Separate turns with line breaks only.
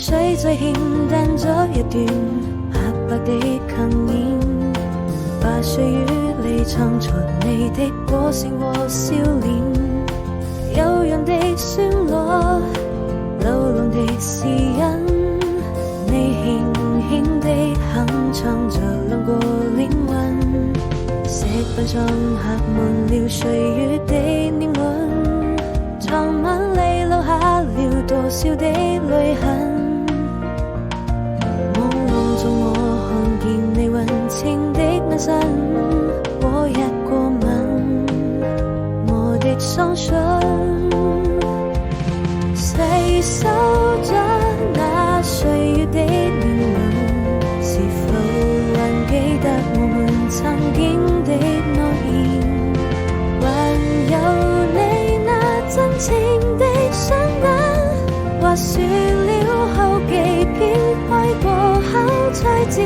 水再欠淡咗一段白白的幸免，把歲月裏藏藏你的歌聲和笑臉，悠揚的旋律，流浪的詩音，你輕輕地哼唱着兩個靈魂，石板上刻滿了歲月的年輪，藏晚裏留下了多少的淚痕。朦朧中我看見你溫情的眼神和一個吻，我的雙唇細數着那歲月的年輪，是否還記得我們曾經的諾言，還有你那真情的雙眼，或說了好幾遍，愛過後才知